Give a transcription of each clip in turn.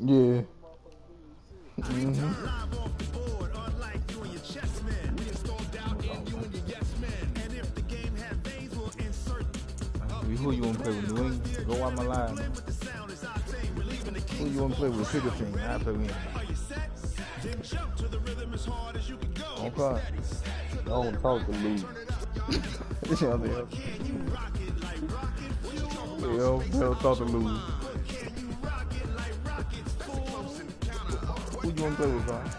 Yeah. Who you want to play with? New England? Go out my line. Who you want to play with? Pick a team. I play with him. Okay. I don't talk to lose. They'll talk to lose. Who you want to play with, Brian?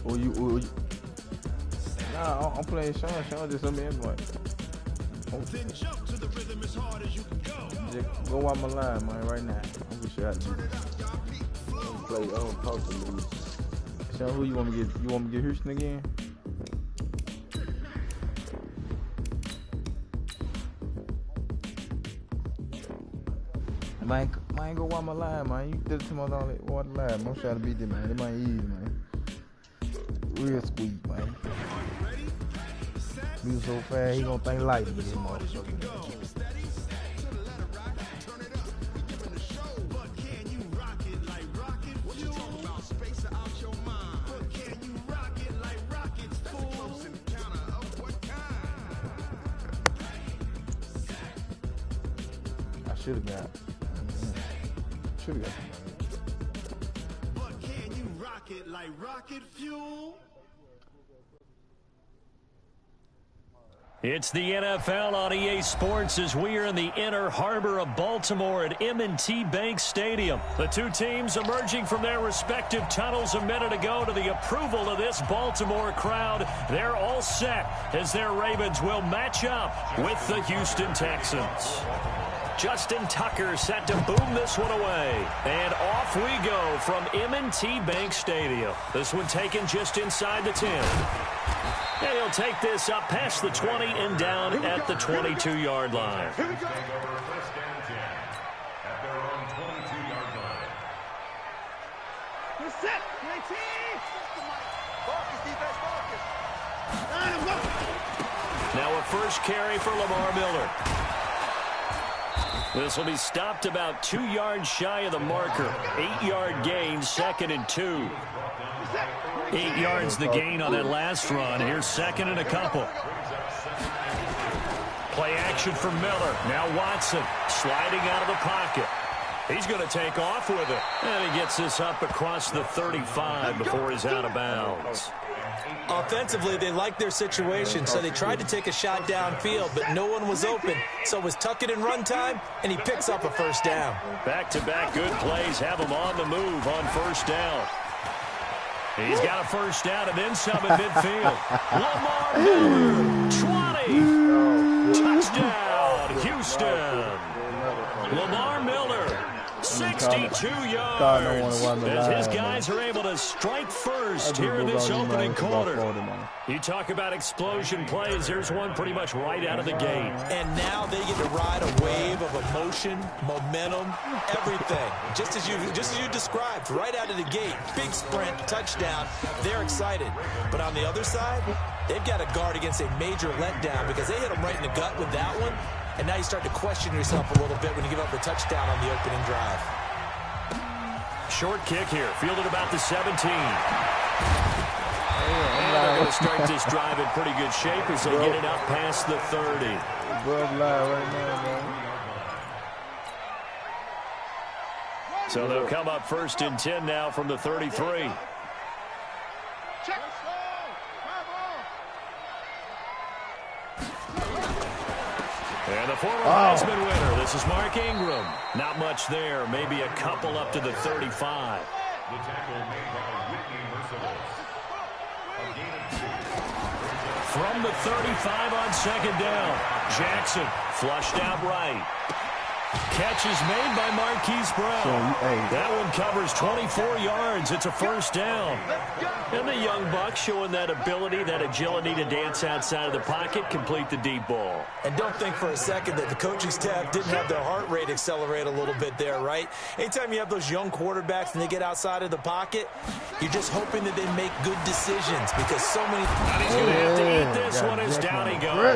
Or you? Nah, I'm playing Sean. Sean just sent me an invite. Just go on my line, man, right now. I'm gonna show you how to do this. I don't talk to lose. Sean, who you want me to get? You want me to get Houston again? Man, go on my line, man. You did it to my water line. I'm trying to beat them, man. They might easy, man. Real squeak, man. Move so fast, he gonna think light with this motherfucker. I should have got. But can you rock it like rocket fuel? It's the NFL on EA Sports as we are in the inner harbor of Baltimore at M&T Bank Stadium. The two teams emerging from their respective tunnels a minute ago to the approval of this Baltimore crowd. They're all set as their Ravens will match up with the Houston Texans. Justin Tucker set to boom this one away. And off we go from M&T Bank Stadium. This one taken just inside the 10. And he'll take this up past the 20 and down at the 22-yard line. Here we go. First down 10 at their own 22-yard line. We're set. 19. Focus, defense, focus. Now a first carry for Lamar Miller. This will be stopped about 2 yards shy of the marker. 8-yard gain, 2nd and 2. 8 yards the gain on that last run. Here's 2nd and a couple. Play action for Miller. Now Watson sliding out of the pocket. He's going to take off with it. And he gets this up across the 35 before he's out of bounds. Offensively, they liked their situation, so they tried to take a shot downfield, but no one was open. So it was tuck it in run time, and he picks up a first down. Back-to-back good plays have him on the move on first down. He's got a first down and then some at midfield. Lamar Miller, 20. Touchdown, Houston. Lamar Miller, 62 yards. As his guys are able to strike first here in this opening quarter. You talk about explosion plays. There's one pretty much right out of the gate. And now they get to ride a wave of emotion, momentum, everything. Just as you described, right out of the gate. Big sprint, touchdown. They're excited. But on the other side, they've got to guard against a major letdown because they hit them right in the gut with that one. And now you start to question yourself a little bit when you give up a touchdown on the opening drive. Short kick here, fielded about the 17. And they're going to start this drive in pretty good shape as they get it up past the 30. So they'll come up 1st and 10 now from the 33. And the former Heisman winner, this is Mark Ingram. Not much there, maybe a couple up to the 35. The tackle made by Whitney Merciless. A gain of 2. From the 35 on 2nd down, Jackson flushed out right. Catch is made by Marquise Brown. That one covers 24 yards. It's a first down. And the young buck showing that ability, that agility to dance outside of the pocket, complete the deep ball. And don't think for a second that the coaching staff didn't have their heart rate accelerate a little bit there, right? Anytime you have those young quarterbacks and they get outside of the pocket, you're just hoping that they make good decisions because so many... And he's going to have to eat this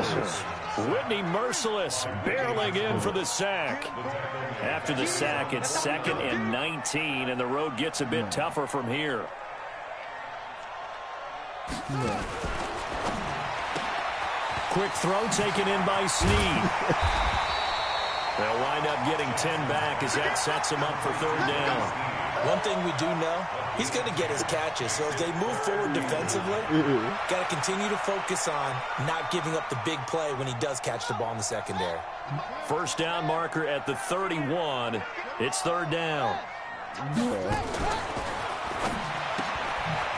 tackles. Whitney Merciless barreling in for the sack. After the sack, it's 2nd and 19, and the road gets a bit tougher from here. Quick throw taken in by Snead. They'll wind up getting 10 back as that sets him up for 3rd down. One thing we do know, he's going to get his catches. So as they move forward defensively, got to continue to focus on not giving up the big play when he does catch the ball in the secondary. 1st down marker at the 31. It's 3rd down.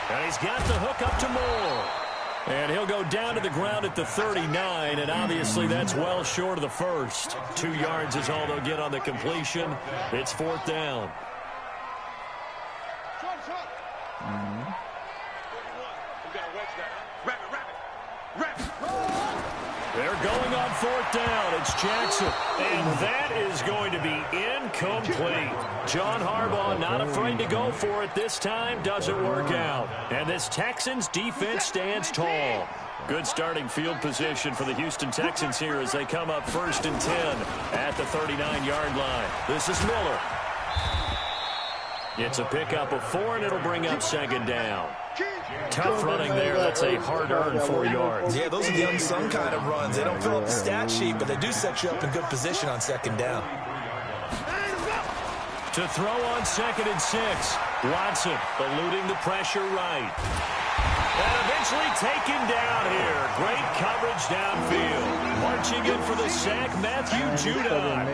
And he's got the hook up to Moore. And he'll go down to the ground at the 39, and obviously that's well short of the first. 2 yards is all they'll get on the completion. It's 4th down. They're going on 4th down. It's Jackson. And that is going to be incomplete. John Harbaugh not afraid to go for it this time. Doesn't work out. And this Texans defense stands tall. Good starting field position for the Houston Texans here as they come up 1st and 10 at the 39-yard line. This is Miller. It's a pickup of 4, and it'll bring up 2nd down. Tough running there. That's a hard-earned 4 yards. Yeah, those are the unsung kind of runs. They don't fill up the stat sheet, but they do set you up in good position on 2nd down. To throw on 2nd and 6. Watson eluding the pressure right. And eventually taken down here. Great coverage downfield. Marching in for the sack, Matthew Judon.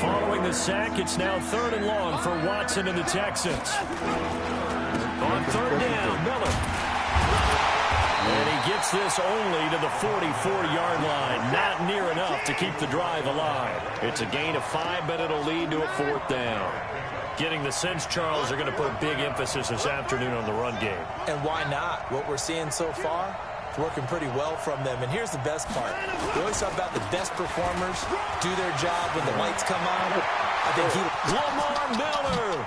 Following the sack, it's now 3rd and long for Watson and the Texans. On 3rd down, Miller. And he gets this only to the 44-yard line. Not near enough to keep the drive alive. It's a gain of 5, but it'll lead to a 4th down. Getting the sense Charles are going to put a big emphasis this afternoon on the run game. And why not? What we're seeing so far, it's working pretty well from them. And here's the best part. We always talk about the best performers do their job when the lights come on. I think Lamar Miller.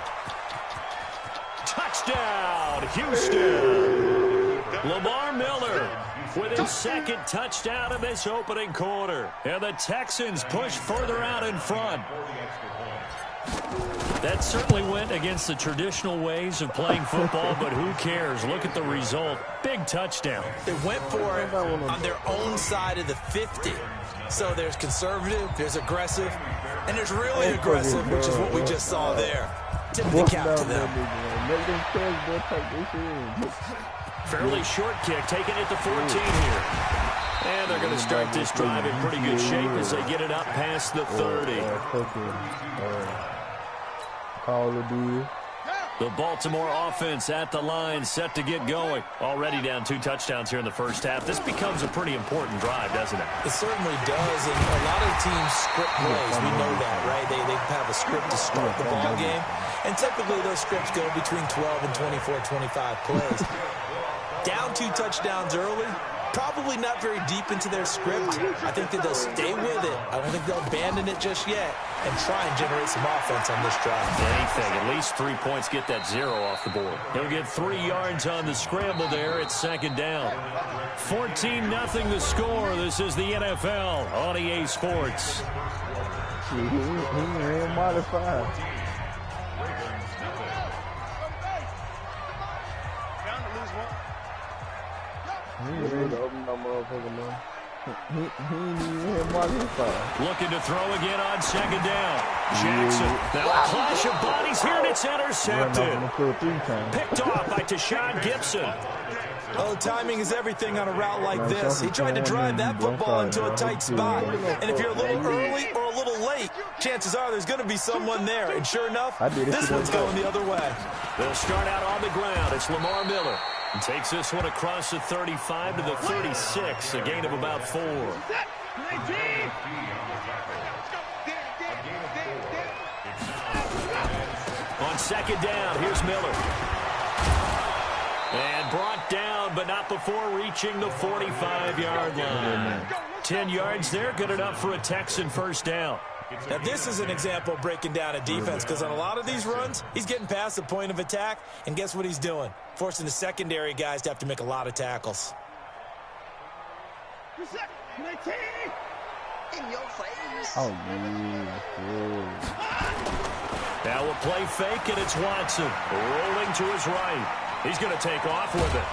Touchdown, Houston. Lamar Miller with his 2nd touchdown in this opening quarter. And the Texans push further out in front. That certainly went against the traditional ways of playing football, but who cares? Look at the result. Big touchdown. They went for it on their own side of the 50. So there's conservative, there's aggressive, and there's really aggressive, which is what we just saw there. Tip of the cap to them. Fairly short kick, taking it to 14 here. And they're going to start this drive in pretty good shape as they get it up past the 30. The Baltimore offense at the line, set to get going. Already down 2 touchdowns here in the first half. This becomes a pretty important drive, doesn't it? It certainly does, and a lot of teams script plays. We know that, right? They have a script to start the ball game, and typically those scripts go between 12 and 24, 25 plays. Down 2 touchdowns early, probably not very deep into their script. I think that they'll stay with it. I don't think they'll abandon it just yet and try and generate some offense on this drive. Anything, at least 3 points, get that 0 off the board. He'll get 3 yards on the scramble there. It's 2nd down. 14-0 the score. This is the NFL on EA Sports. He ain't modified. Looking to throw again on 2nd down. Jackson. Now a clash of bodies here, and it's intercepted. Picked off by Tashawn Gibson. Oh, timing is everything on a route like this. He tried to drive that football into a tight spot. And if you're a little early or a little late, chances are there's going to be someone there. And sure enough, this one's going the other way. They'll start out on the ground. It's Lamar Miller. He takes this one across the 35 to the 36, a gain of about 4. On 2nd down, here's Miller. And brought down, but not before reaching the 45-yard line. 10 yards there, good enough for a Texan 1st down. Now, this is an example of breaking down a defense because on a lot of these runs, he's getting past the point of attack, and guess what he's doing? Forcing the secondary guys to have to make a lot of tackles. In your face. Oh, yeah. Now we'll play fake, and it's Watson rolling to his right. He's going to take off with it.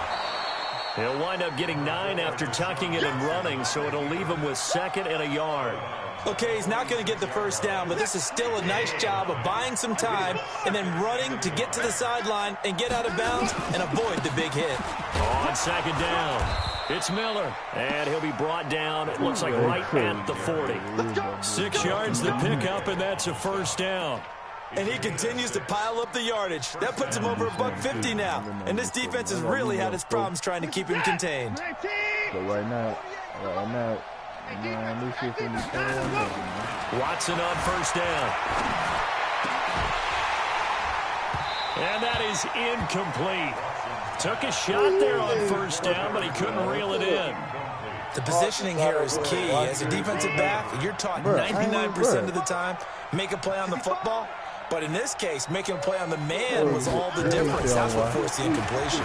He'll wind up getting 9 after tucking it and running, so it'll leave him with 2nd and a yard. Okay, he's not going to get the first down, but this is still a nice job of buying some time and then running to get to the sideline and get out of bounds and avoid the big hit. On 2nd down, it's Miller, and he'll be brought down, it looks like right at the 40. 6 yards the pickup, and that's a first down. And he continues to pile up the yardage. That puts him over $150 now. And this defense has really had its problems trying to keep him contained. But right now, man, this shit's gonna be Watson on first down. And that is incomplete. Took a shot there on first down, but he couldn't reel it in. The positioning here is key. As a defensive back, you're taught 99% of the time, make a play on the football. But in this case, making a play on the man was all the difference. That's what forced the incompletion.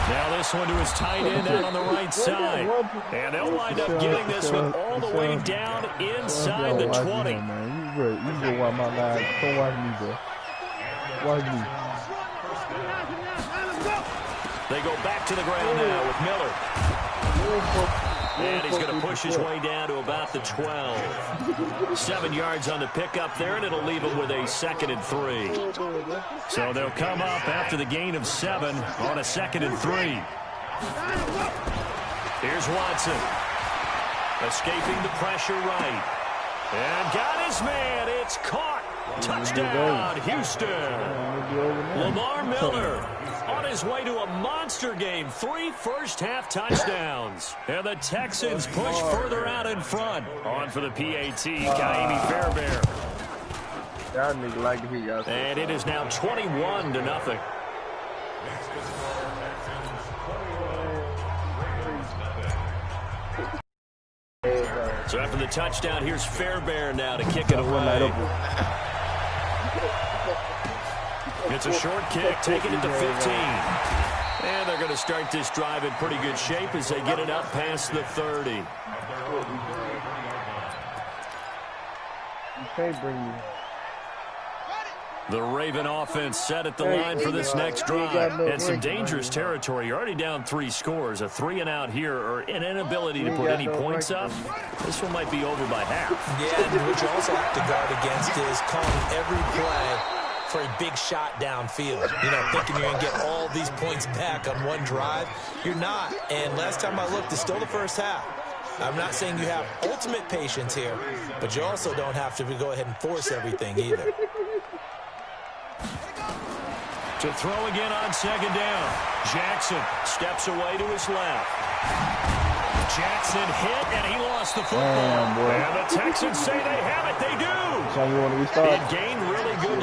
Now this one to his tight end out on the right side. And they'll wind up getting this one all the way down inside the 20. You go watch my line. Don't watch me, bro. Watch me. They go back to the ground now with Miller. And he's going to push his way down to about the 12. 7 yards on the pickup there, and it'll leave him with a 2nd and 3. So they'll come up after the gain of 7 on a 2nd and 3. Here's Watson. Escaping the pressure right. And got his man. It's caught. Touchdown, Houston. Lamar Miller on his way to a monster game. 3 first-half touchdowns. And the Texans push further out in front. On for the PAT, Kaimi Fairbairn. Y'all niggas like to hear y'all say. And it is now 21-0. So after the touchdown, here's Fairbairn now to kick it away. It's a short kick, taking it to 15. And they're going to start this drive in pretty good shape as they get it up past the 30. You can't bring me. The Raven offense set at the line for this next drive. And some dangerous territory. You're already down 3 scores. A 3-and-out here or an inability to put any points up. This one might be over by half. Yeah, and what you also have to guard against is calling every play for a big shot downfield. You know, thinking you're going to get all these points back on one drive. You're not. And last time I looked, it's still the first half. I'm not saying you have ultimate patience here, but you also don't have to go ahead and force everything either. To throw again on 2nd down. Jackson steps away to his left. Jackson hit, and he lost the football. And the Texans say they have it. They do. So you want to restart? It gained really good.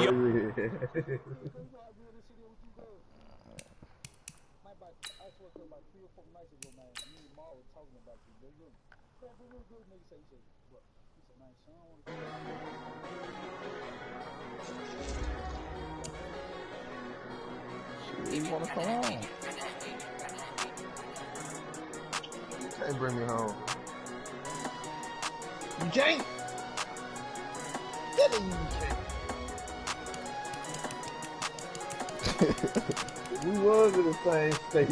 You want to come home? They bring me home. Jay! Get in, we was in the same state.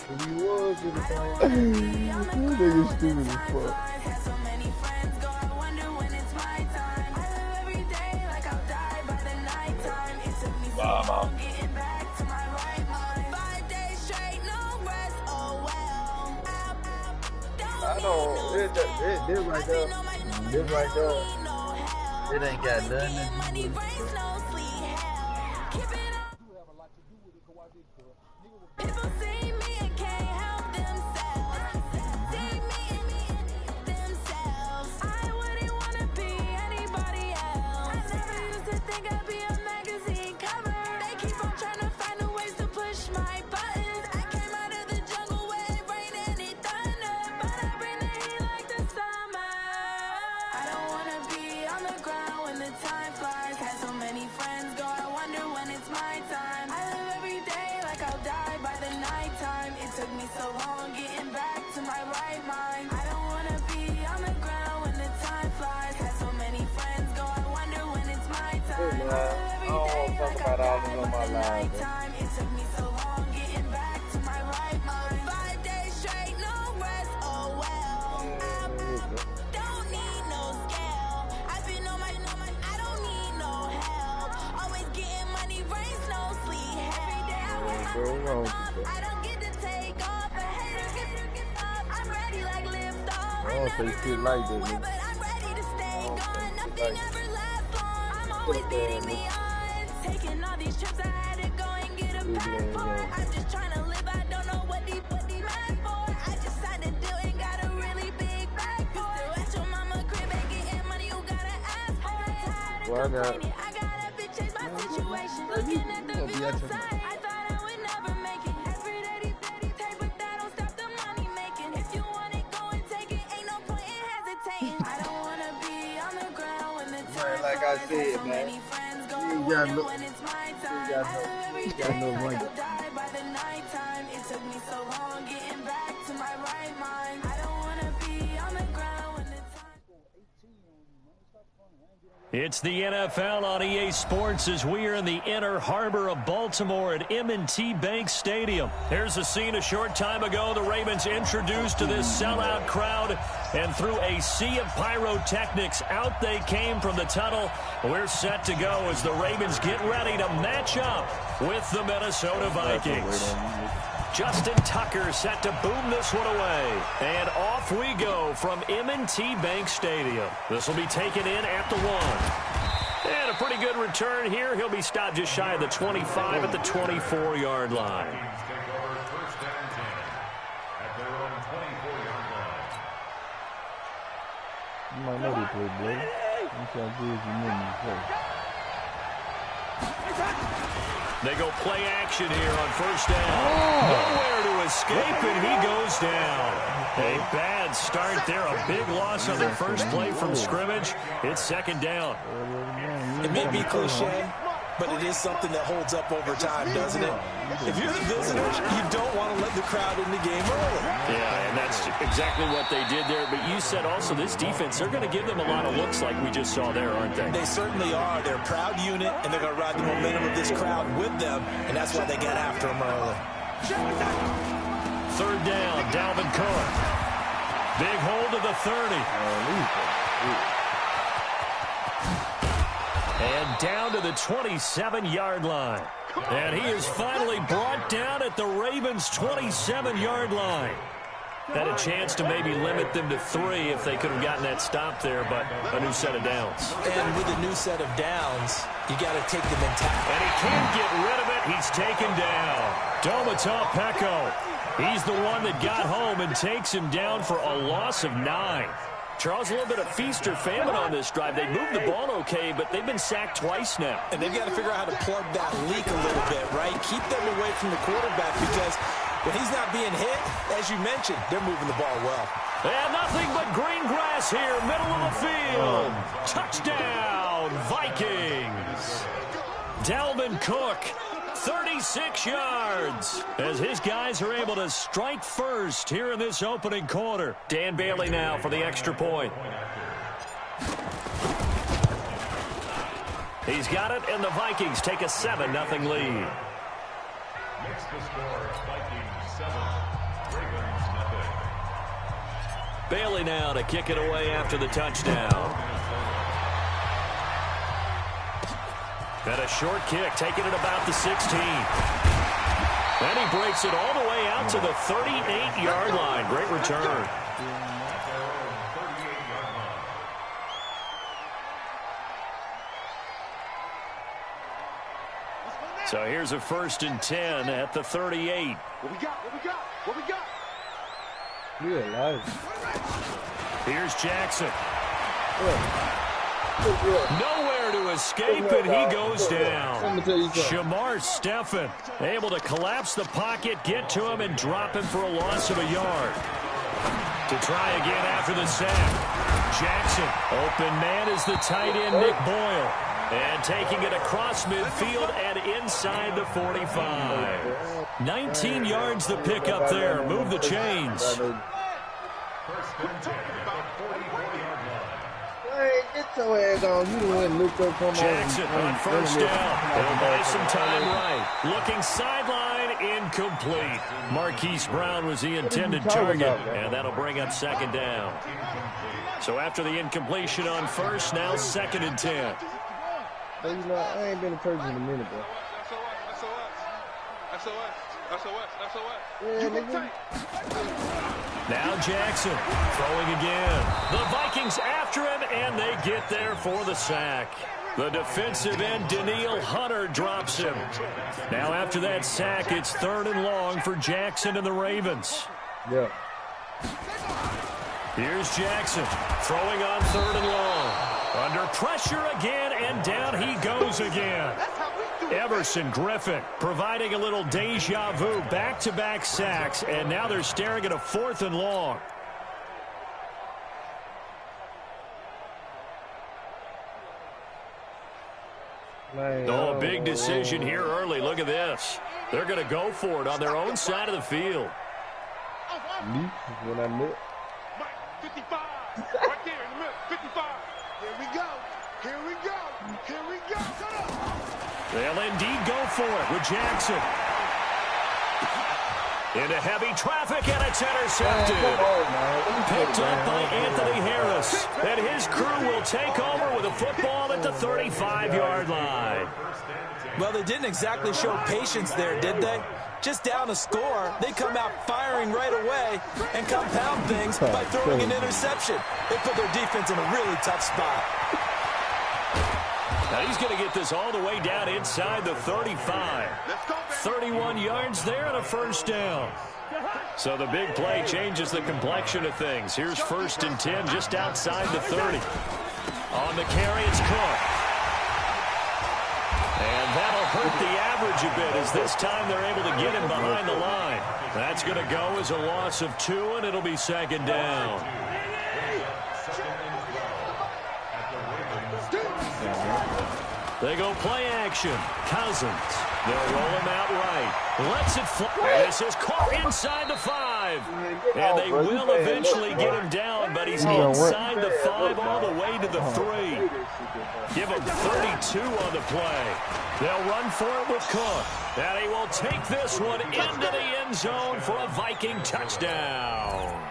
We was in the same state. You niggas stupid as fuck. Mama. I know, this right there, it ain't got nothing to do with it. People see me and can't help themselves. See me themselves. I wouldn't want to be anybody else. I never used to think I'd be a magazine cover. They keep on trying to find a ways to push my buttons. I came out of the jungle where it rained and it thunder, but I bring the heat like the summer. I don't want to be on the ground when the time flies. Had so many the nighttime. It took me so long getting back to my right mind. 5 days straight, no rest, oh well. I don't need no scale. I've been on my, I don't need no help. Always getting money, rain, no sleep. Every day I wear my I don't get to take off. A hater get up. I'm ready like lift off. I never been nowhere, but I'm ready to stay gone. Nothing ever lasts long. I'm always beating the odds. Taking all these trips, I had to go and get a passport. I'm just trying to live, I don't know what these mad for. I just signed a deal and got a really big bag for it. Still at your mama crib and getting money, you gotta ask for it. Well, I gotta bitch change my situation. Looking at the view outside, I thought I would never make it. Every day they take, but that don't stop the money making. If you want it, go and take it. Ain't no point in hesitating. I don't wanna be on the ground when the time like I said, man. You got no, when it's my you time. got I no, live every you day got no like money. I'll die by the nighttime. It took me so long getting back to my right mind. I don't wanna be on the ground when the time. It's the NFL on EA Sports as we are in the inner harbor of Baltimore at M&T Bank Stadium. Here's a scene a short time ago. The Ravens introduced to this sellout crowd, and through a sea of pyrotechnics, out they came from the tunnel. We're set to go as the Ravens get ready to match up with the Minnesota Vikings. Justin Tucker set to boom this one away. And off we go from M&T Bank Stadium. This will be taken in at the 1. And a pretty good return here. He'll be stopped just shy of the 25 at the 24-yard line. Take over first and 10 at their own 24-yard line. You might know they play, Blake. You sound good as you mean you play. They go play action here on first down. Nowhere to escape, and he goes down. A bad start there. A big loss on the first play from scrimmage. It's second down. It may be cliche, but it is something that holds up over time, doesn't it? If you're the visitors, you don't want to let the crowd in the game early. Yeah, and that's exactly what they did there. But you said also this defense, they're going to give them a lot of looks like we just saw there, aren't they? They certainly are. They're a proud unit, and they're going to ride the momentum of this crowd with them, and that's why they got after them early. Third down, Dalvin Cook. Big hold to the 30. And down to the 27-yard line. And he is finally brought down at the Ravens' 27-yard line. Had a chance to maybe limit them to 3 if they could have gotten that stop there, but a new set of downs. And with a new set of downs, you got to take them intact. And he can't get rid of it. He's taken down. Domata Peko. He's the one that got home and takes him down for a loss of 9. Charles, a little bit of feast or famine on this drive. They moved the ball okay, but they've been sacked twice now. And they've got to figure out how to plug that leak a little bit, right? Keep them away from the quarterback because when he's not being hit, as you mentioned, they're moving the ball well. And nothing but green grass here, middle of the field. Touchdown, Vikings. Dalvin Cook, 36 yards, as his guys are able to strike first here in this opening quarter. Dan Bailey now for the extra point. He's got it, and the Vikings take a 7-0 lead. Makes the score Vikings 7, Ravens 0. Bailey now to kick it away after the touchdown. And a short kick, taking it about the 16. And he breaks it all the way out to the 38-yard line. Great return. So here's a 1st and 10 at the 38. What we got? What we got? What we got? You're alive. Here's Jackson. Nowhere to escape, and he goes down. Shamar Stephen able to collapse the pocket, get to him, and drop him for a loss of a yard. To try again after the sack. Jackson, open man is the tight end, Nick Boyle. And taking it across midfield and inside the 45. 19 yards the pick up there. Move the chains. First and 10 at the 44-yard line. Hey, get your ass on. You the one looked up from Jackson on first down. They'll buy some time right. Looking sideline, incomplete. Marquise Brown was the intended target, and that'll bring up second down. So after the incompletion on first, now 2nd and 10. But you know, I ain't been a person in a minute, bro. Yeah, nigga. Now Jackson throwing again. The Vikings after him, and they get there for the sack. The defensive end, Danielle Hunter, drops him. Now after that sack, it's 3rd and long for Jackson and the Ravens. Yeah. Here's Jackson throwing on 3rd and long. Under pressure again, and down he goes again. Everson Griffin providing a little deja vu, back-to-back sacks, and now they're staring at a 4th and long. Man, Oh, a big decision here early. Look at this. They're going to go for it on their own side of the field. Me, when I met. 55. Right there in the middle. 55. Here we go. Here we go. Here we go. They'll indeed go for it with Jackson. Into heavy traffic, and it's intercepted. Picked up by Anthony Harris. And his crew will take over with a football at the 35-yard line. Well, they didn't exactly show patience there, did they? Just down a score, they come out firing right away and compound things by throwing an interception. They put their defense in a really tough spot. Now he's going to get this all the way down inside the 35. 31 yards there and a 1st down. So the big play changes the complexion of things. Here's 1st and 10 just outside the 30. On the carry, it's Cook. And that'll hurt the average a bit as this time they're able to get him behind the line. That's going to go as a loss of 2, and it'll be 2nd down. They go play action. Cousins. They'll roll him out right. Lets it fly. This is caught inside the 5. And they will eventually get him down, but he's inside the 5 all the way to the 3. Give him 32 on the play. They'll run for it with Cook. And he will take this one into the end zone for a Viking touchdown.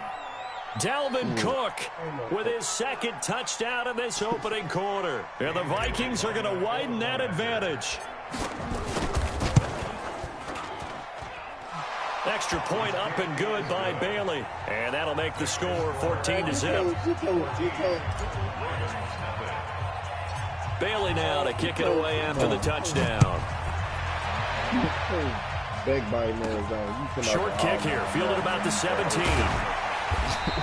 Dalvin Cook with his 2nd touchdown in this opening quarter. And the Vikings are going to widen that advantage. Extra point up and good by Bailey. And that'll make the score 14-0. Bailey now to kick it away after the touchdown. Short kick here, fielded about the 17.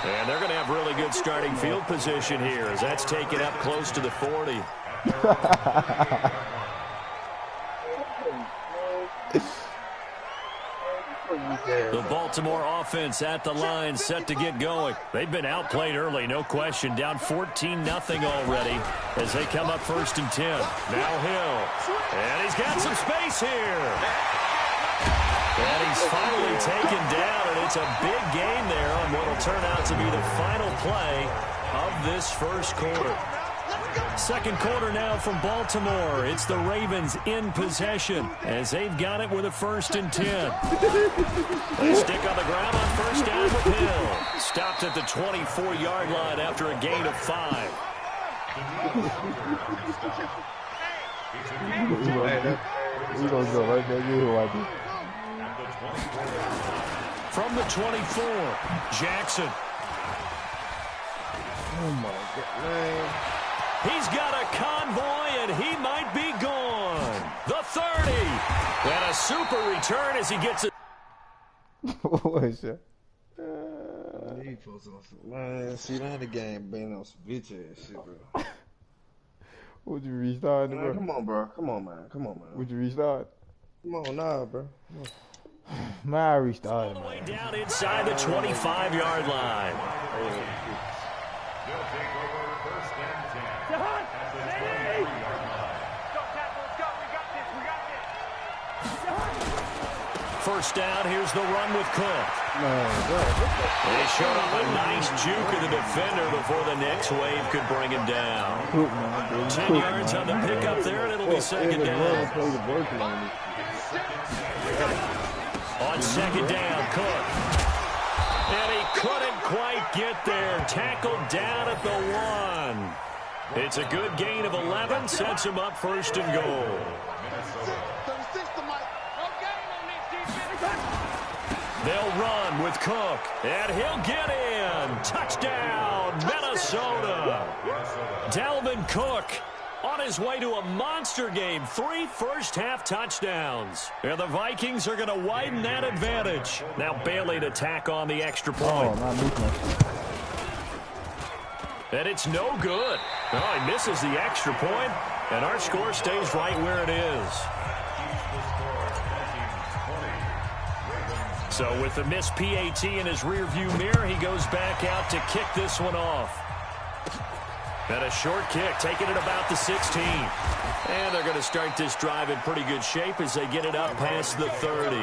And they're going to have really good starting field position here as that's taken up close to the 40. The Baltimore offense at the line set to get going. They've been outplayed early, no question. Down 14-0 already as they come up 1st and 10. Now Hill. And he's got some space here. And he's finally taken down, and it's a big gain there on what will turn out to be the final play of this 1st quarter. 2nd quarter now from Baltimore. It's the Ravens in possession as they've got it with a 1st and 10. They stick on the ground on 1st down with Hill. Stopped at the 24-yard line after a gain of 5. He's going to go right back in like this. From the 24, Jackson. Oh, my God, man. He's got a convoy, and he might be gone. The 30. And a super return as he gets it. What is that? Man, see, that the game been on some bitch ass shit, bro. Would you restart, Man, bro? come on, bro. Come on, man. Come on, man. Would you restart? Come on, nah, bro. Man, I restarted, All the way man. down inside the 25-yard line. They'll take over 1st and 10. First down, here's the run with Cook. He showed off a nice juke of the defender before the next wave could bring him down. 10 yards on the pickup there, and it'll be second down. On second down, Cook. And he couldn't quite get there. Tackled down at the 1. It's a good gain of 11, sets him up first and goal. They'll run with Cook, and he'll get in. Touchdown, Minnesota. Dalvin Cook on his way to a monster game. 3 first-half touchdowns. And the Vikings are going to widen that advantage. Now Bailey to tack on the extra point. And it's no good. Oh, he misses the extra point, and our score stays right where it is. So with the missed PAT in his rearview mirror, he goes back out to kick this one off. And a short kick, taking it about the 16. And they're going to start this drive in pretty good shape as they get it up past the 30.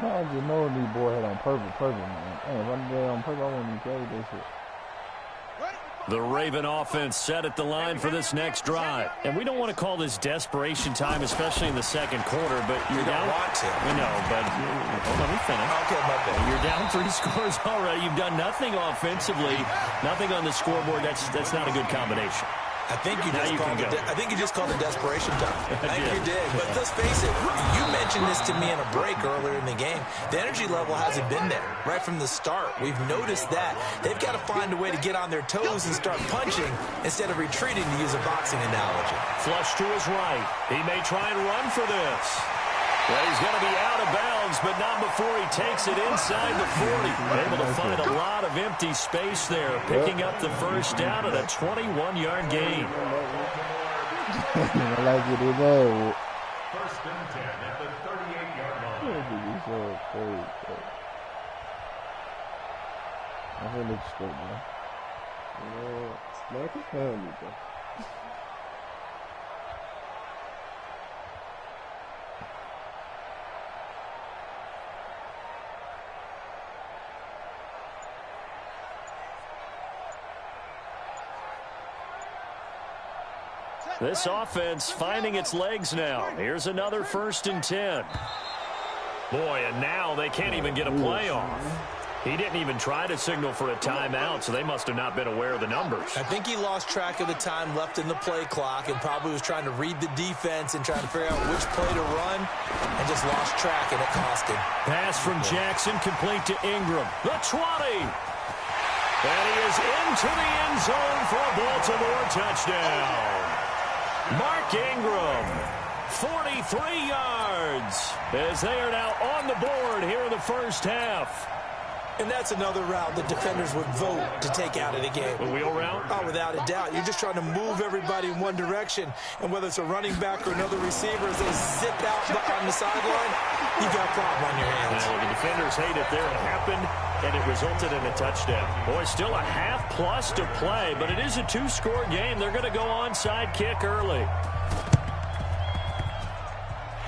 No, I just know these boys had on purpose, man. Hey, if I did that on purpose, I wouldn't even carry that shit. The Raven offense set at the line for this next drive. And we don't want to call this desperation time, especially in the second quarter, but you're down. Want to. We know, but let me finish. Okay, my bad. You're down 3 scores already. You've done nothing offensively, nothing on the scoreboard. That's not a good combination. I think you just called it desperation time. I think you did. But let's face it, you mentioned this to me in a break earlier in the game. The energy level hasn't been there right from the start. We've noticed that. They've got to find a way to get on their toes and start punching instead of retreating, to use a boxing analogy. Flush to his right. He may try and run for this. Well, he's going to be out of bounds, but not before he takes it inside the 40. Able to find a lot of empty space there, picking up the first down at a 21-yard gain. I like it in there. First and 10 at the 38-yard line. I feel like straight, man. Smack his hand, bro. This offense finding its legs now. Here's another first and 10. Boy, and now they can't even get a play off. He didn't even try to signal for a timeout, so they must have not been aware of the numbers. I think he lost track of the time left in the play clock and probably was trying to read the defense and trying to figure out which play to run and just lost track, and it cost him. Pass from Jackson complete to Ingram. The 20. And he is into the end zone for a Baltimore touchdown. Mark Ingram, 43 yards, as they are now on the board here in the first half. And that's another route the defenders would vote to take out of the game. A wheel route? Oh, without a doubt. You're just trying to move everybody in one direction. And whether it's a running back or another receiver, as they zip out on the sideline, you've got a problem on your hands. Well, the defenders hate it there. It happened, and it resulted in a touchdown. Boy, still a half-plus to play, but it is a 2-score game. They're going to go onside kick early.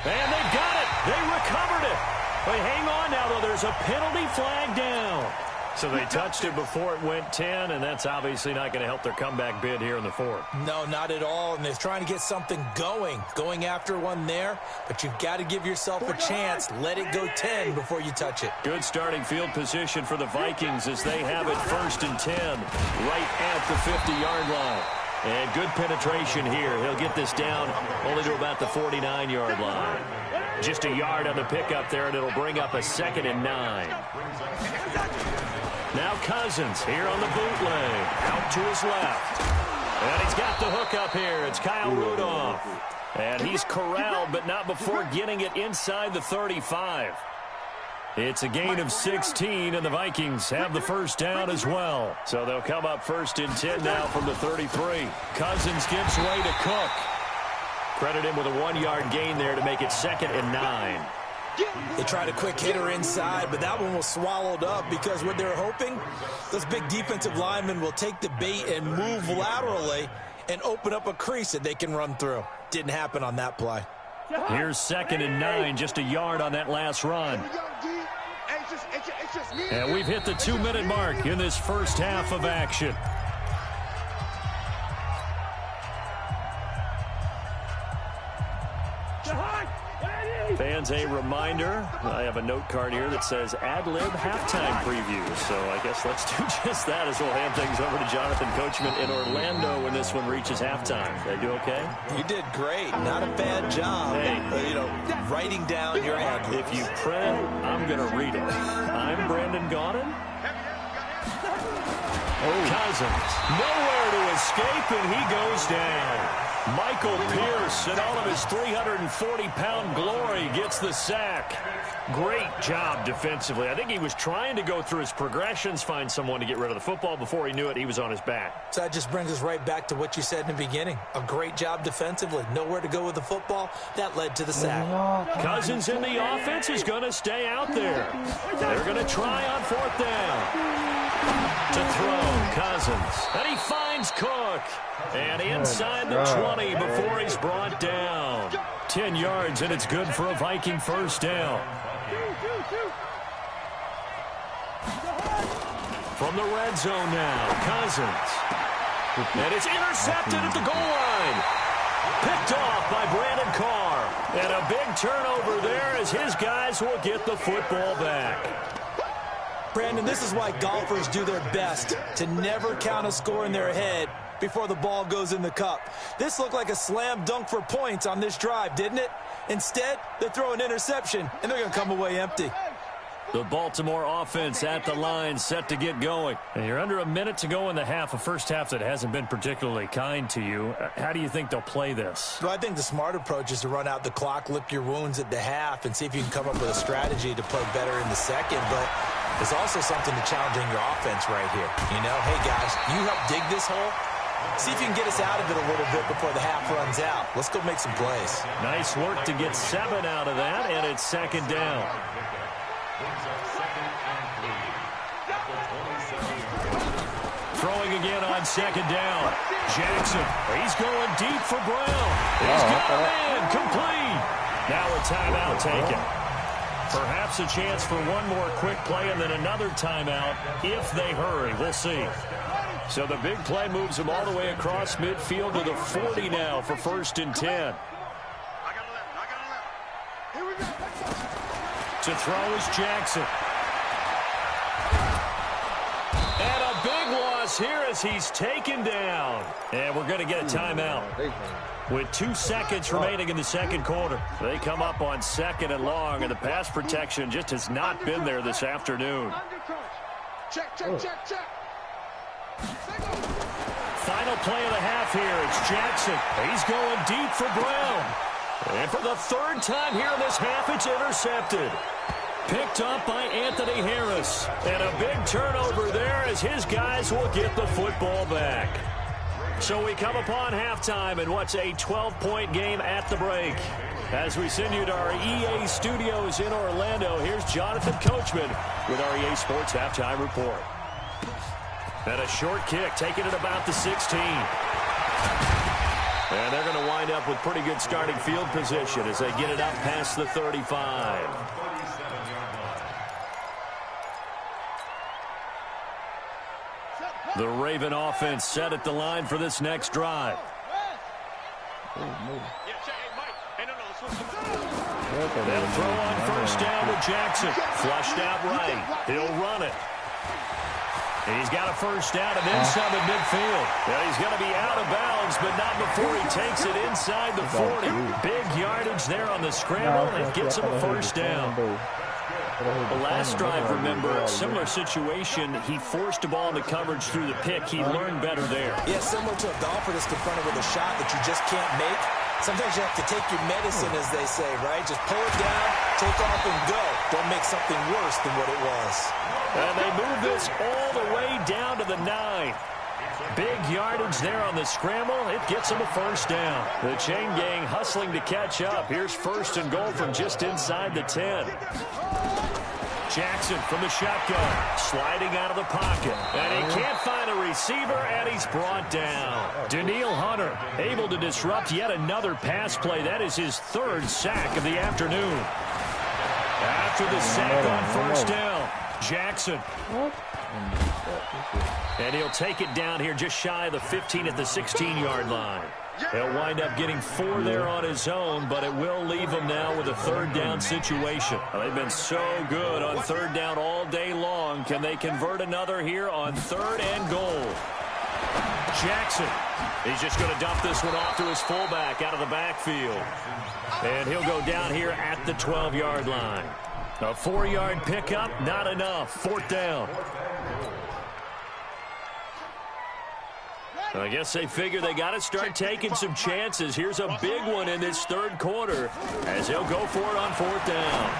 And they got it. They recovered it. But hang on now, though. There's a penalty flag down. So they touched it before it went 10, and that's obviously not going to help their comeback bid here in the fourth. No, not at all. And they're trying to get something going after one there. But you've got to give yourself a chance. Let it go 10 before you touch it. Good starting field position for the Vikings as they have it first and 10 right at the 50-yard line. And good penetration here. He'll get this down only to about the 49-yard line. Just a yard on the pickup there, and it'll bring up a 2nd and 9. Now Cousins here on the bootleg. Out to his left. And he's got the hook up here. It's Kyle Rudolph. And he's corralled, but not before getting it inside the 35. It's a gain of 16, and the Vikings have the first down as well. So they'll come up first and 10 now from the 33. Cousins gives way to Cook. Credit him with a 1-yard gain there to make it 2nd and 9. They tried a quick hitter inside, but that one was swallowed up because what they're hoping, those big defensive linemen will take the bait and move laterally and open up a crease that they can run through. Didn't happen on that play. Here's 2nd and 9, just a yard on that last run. And we've hit the 2-minute mark in this first half of action. Fans, a reminder, I have a note card here that says ad-lib halftime preview. So I guess let's do just that as we'll hand things over to Jonathan Coachman in Orlando when this one reaches halftime. Did I do okay? You did great. Not a bad job. Hey. Writing down your ad-libs. If you print, I'm going to read it. I'm Brandon Gaudin. Cousins, nowhere to escape, and he goes down. Michael Pierce, in all of his 340-pound glory, gets the sack. Great job defensively. I think he was trying to go through his progressions, find someone to get rid of the football. Before he knew it, he was on his back. So that just brings us right back to what you said in the beginning. A great job defensively. Nowhere to go with the football. That led to the sack. Cousins in the offense is going to stay out there. They're going to try on 4th down. To throw, Cousins. And he finds Cook. And inside the 20 before he's brought down. 10 yards, and it's good for a Viking first down. From the red zone now, Cousins. And it's intercepted at the goal line. Picked off by Brandon Carr. And a big turnover there as his guys will get the football back. Brandon, this is why golfers do their best to never count a score in their head before the ball goes in the cup. This looked like a slam dunk for points on this drive, didn't it? Instead, they throw an interception, and they're going to come away empty. The Baltimore offense at the line, set to get going. And you're under a minute to go in the half, a first half that hasn't been particularly kind to you. How do you think they'll play this? Well, I think the smart approach is to run out the clock, lick your wounds at the half, and see if you can come up with a strategy to play better in the second. But there's also something to challenging your offense right here. Hey, guys, you help dig this hole. See if you can get us out of it a little bit before the half runs out. Let's go make some plays. Nice work to get 7 out of that, and it's 2nd down. Throwing again on 2nd down. Jackson, he's going deep for Brown. He's got a man, complete. Now a timeout taken. Perhaps a chance for one more quick play and then another timeout if they hurry. We'll see. So the big play moves them all the way across midfield to the 40 now for 1st and 10. To throw is Jackson. And a big loss here as he's taken down. And we're going to get a timeout. With 2 seconds remaining in the second quarter. They come up on 2nd and long, and the pass protection just has not been there this afternoon. Check, check, check, check. Final play of the half here. It's Jackson. He's going deep for Brown. And for the 3rd time here in this half, it's intercepted. Picked up by Anthony Harris. And a big turnover there as his guys will get the football back. So we come upon halftime in what's a 12-point game at the break. As we send you to our EA studios in Orlando, here's Jonathan Coachman with our EA Sports Halftime Report. And a short kick, taking it about the 16. And they're going to wind up with pretty good starting field position as they get it up past the 35. The Raven offense set at the line for this next drive. They'll throw on 1st down to Jackson. Flushed out right. He'll run it. He's got a 1st down and then some at midfield. Well, he's going to be out of bounds, but not before he takes it inside the 40. Big yardage there on the scramble, and it gets him a 1st down. The last drive, remember, similar situation. He forced a ball into coverage through the pick. He learned better there. Yeah, similar to a golfer that's confronted with a shot that you just can't make. Sometimes you have to take your medicine, as they say, right? Just pull it down, take off, and go. Don't make something worse than what it was. And they move this all the way down to the 9. Big yardage there on the scramble. It gets him a 1st down. The chain gang hustling to catch up. Here's 1st and goal from just inside the 10. Jackson from the shotgun, sliding out of the pocket. And he can't find a receiver, and he's brought down. Daniil Hunter able to disrupt yet another pass play. That is his 3rd sack of the afternoon. After the sack on first down, Jackson. And he'll take it down here just shy of the 15 at the 16-yard line. He'll wind up getting 4 there on his own, but it will leave him now with a 3rd down situation. They've been so good on 3rd down all day long. Can they convert another here on 3rd and goal? Jackson, he's just going to dump this one off to his fullback out of the backfield. And he'll go down here at the 12-yard line. A 4-yard pickup, not enough. 4th down. I guess they figure they got to start taking some chances. Here's a big one in this 3rd quarter as he'll go for it on 4th down.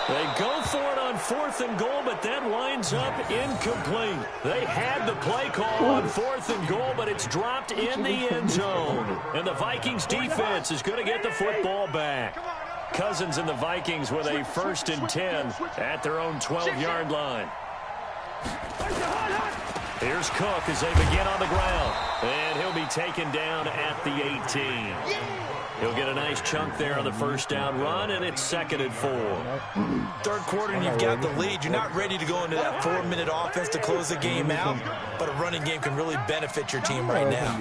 They go for it on 4th and goal, but that winds up incomplete. They had the play call on 4th and goal, but it's dropped in the end zone. And the Vikings defense is going to get the football back. Cousins and the Vikings with a 1st and 10 at their own 12-yard line. Here's Cook as they begin on the ground. And he'll be taken down at the 18. He'll get a nice chunk there on the 1st down run, and it's 2nd and 4. 3rd quarter, and you've got the lead. You're not ready to go into that 4-minute offense to close the game out, but a running game can really benefit your team right now.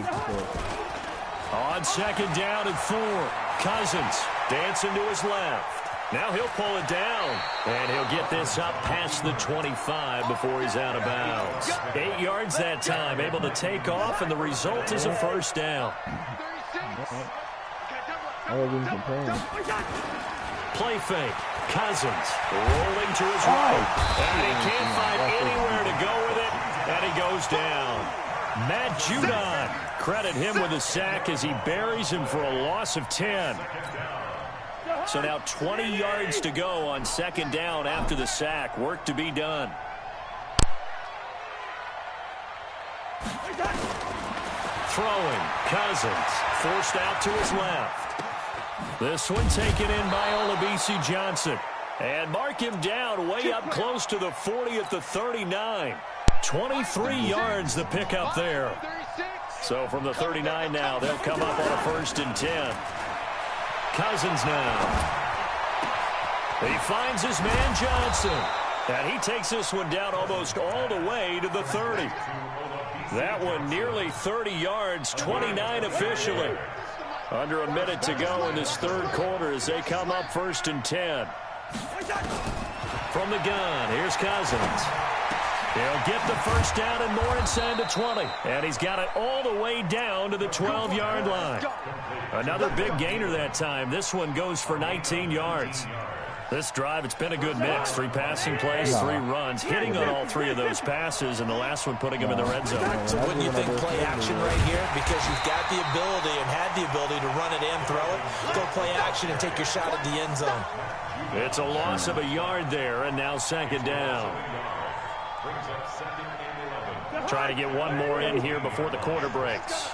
On 2nd down and 4, Cousins dancing to his left. Now he'll pull it down, and he'll get this up past the 25 before he's out of bounds. 8 yards that time, able to take off, and the result is a 1st down. Play fake. Cousins rolling to his right, and he can't find anywhere to go with it, and he goes down. Matt Judon, credit him with a sack as he buries him for a loss of 10. So now 20 yards to go on 2nd down after the sack. Work to be done. Throwing, Cousins, forced out to his left. This one taken in by Olabisi Johnson. And mark him down way up close to the 40 at the 39. 23 yards the pickup there. So from the 39 now, they'll come up on a 1st and 10. Cousins now. He finds his man Johnson. And he takes this one down almost all the way to the 30. That one nearly 30 yards, 29 officially. Under a minute to go in this 3rd quarter as they come up 1st and 10. From the gun, here's Cousins. He'll get the 1st down and more inside the 20. And he's got it all the way down to the 12-yard line. Another big gainer that time. This one goes for 19 yards. This drive, it's been a good mix. 3 passing plays, 3 runs, hitting on all 3 of those passes, and the last one putting him in the red zone. So wouldn't you think play action right here? Because you've got the ability and had the ability to run it and throw it. Go play action and take your shot at the end zone. It's a loss of a yard there, and now 2nd down. Try to get one more in here before the quarter breaks.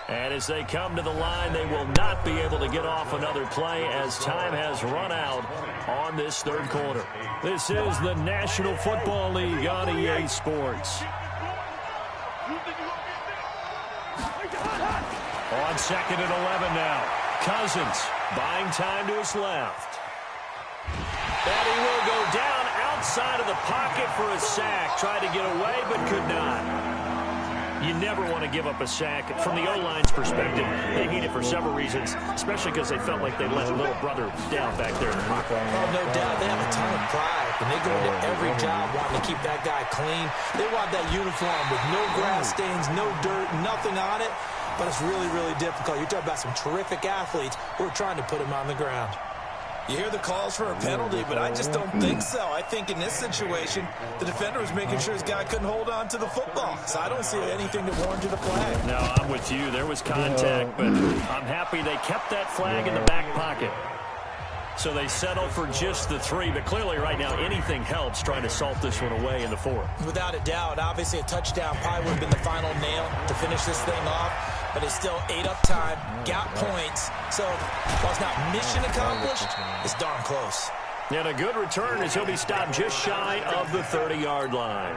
And as they come to the line, they will not be able to get off another play as time has run out on this 3rd quarter. This is the National Football League on EA Sports. On 2nd and 11 now. Cousins buying time to his left. And he will go down outside of the pocket for a sack. Tried to get away but could not. You never want to give up a sack. From the O-line's perspective, they need it for several reasons, especially because they felt like they let little brother down back there in the pocket. Oh, no doubt. They have a ton of pride, and they go into every job wanting to keep that guy clean. They want that uniform with no grass stains, no dirt, nothing on it, but it's really, really difficult. You're talking about some terrific athletes who are trying to put him on the ground. You hear the calls for a penalty, but I just don't think so. I think in this situation, the defender was making sure his guy couldn't hold on to the football. So I don't see anything that warranted a flag. No, I'm with you. There was contact, but I'm happy they kept that flag in the back pocket. So they settle for just the 3, but clearly right now anything helps trying to salt this one away in the 4th. Without a doubt, obviously a touchdown probably would have been the final nail to finish this thing off. but it's still ate up time, got points. So while it's not mission accomplished, it's darn close. And a good return as he'll be stopped just shy of the 30-yard line.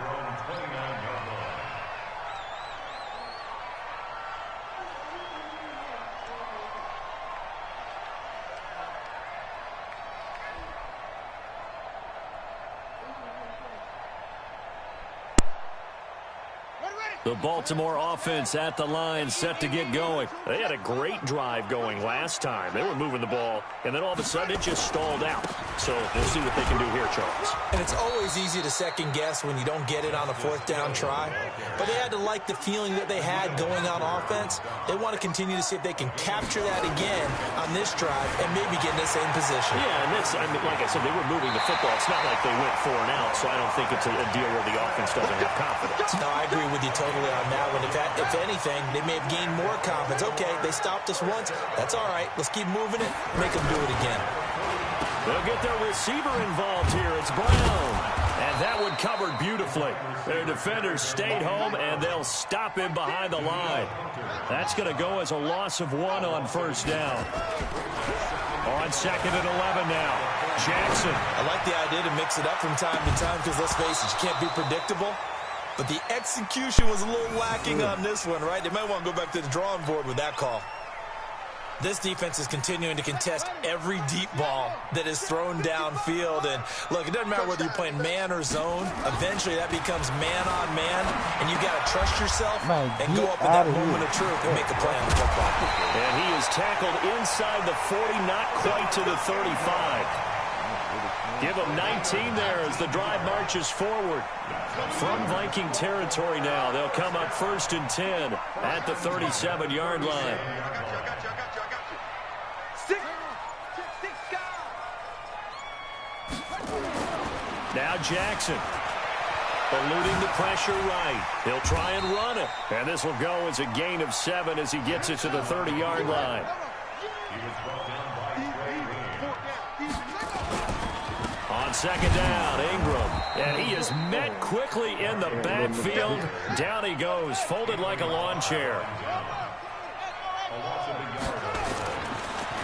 The Baltimore offense at the line, set to get going. They had a great drive going last time. They were moving the ball, and then all of a sudden it just stalled out. So we'll see what they can do here, Charles. And it's always easy to second guess when you don't get it on a fourth down try. But they had to like the feeling that they had going on offense. They want to continue to see if they can capture that again on this drive and maybe get in the same position. Yeah, and that's, I mean, like I said, they were moving the football. It's not like they went 4 and out, so I don't think it's a deal where the offense doesn't have confidence. No, I agree with you totally on that one. If anything, they may have gained more confidence. Okay, they stopped us once. That's all right. Let's keep moving it. Make them do it again. They'll get their receiver involved here. It's Brown. And that one covered beautifully. Their defenders stayed home, and they'll stop him behind the line. That's going to go as a loss of 1 on first down. On 2nd and 11 now. Jackson. I like the idea to mix it up from time to time because, let's face it, you can't be predictable. But the execution was a little lacking on this one, right? They might want to go back to the drawing board with that call. This defense is continuing to contest every deep ball that is thrown downfield. And, look, it doesn't matter whether you're playing man or zone. Eventually, that becomes man-on-man, and you got to trust yourself and go up in that moment of truth and make a play on the football. And he is tackled inside the 40, not quite to the 35. Give him 19 there as the drive marches forward. From Viking territory now, they'll come up 1st and 10 at the 37-yard line. Now Jackson, eluding the pressure right. He'll try and run it. And this will go as a gain of 7 as he gets it to the 30-yard line. On 2nd down, Ingram. And he is met quickly in the backfield. Down he goes, folded like a lawn chair.